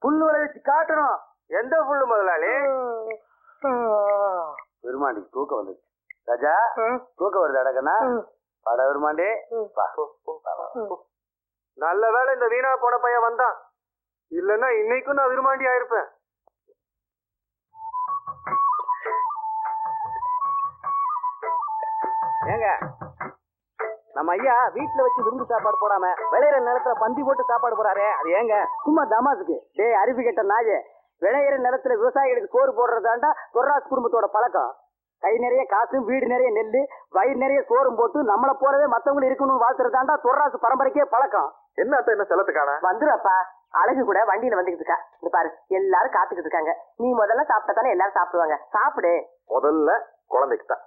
புல்லு விளைவிச்சு காட்டணும். எந்த புல்லு முதலாளி? பெருமாண்டி தூக்கம் வந்துச்சு. ராஜா தூக்கம் வருது அடக்கண்ணா. பட பெருமாண்டி. நல்ல வேலை இந்த வீணா போன பையன் வந்தான். இல்லன்னா இன்னைக்கும் நான் விரும்பாண்டி ஆயிருப்பேன். ஏங்க நம்ம ஐயா வீட்டுல வச்சு விருந்து சாப்பாடு போடாம விளையிற நிலத்துல பந்தி போட்டு சாப்பாடு போறாரு, அது ஏங்க? சும்மா தமாசுக்கு. டேய் அறிவு கெட்ட நாயே, விளையிற நிலத்துல விவசாயிகளுக்கு சோறு போடுறதாண்டா தொர்ராஸ் குடும்பத்தோட பழக்கம். கை நிறைய காசு, வீடு நிறைய நெல்லு, வயிறு நிறைய சோறும் போட்டு நம்மளை போறவே மத்தவங்களும் இருக்கணும்னு வாழ்த்துறதாண்டா தொர்ராசு பரம்பரைக்கே பழக்கம். என்ன அத்தை என்ன செலத்துக்கான? வந்துருப்பா. அழகு கூட வண்டியில வந்துகிட்டு இருக்கா. இந்த பாரு எல்லாரும் காத்துக்கிட்டு இருக்காங்க. நீ முதல்ல சாப்பிட்டா தானே எல்லாரும் சாப்பிடுவாங்க. சாப்பிடு. முதல்ல குழந்தைக்கு தான்.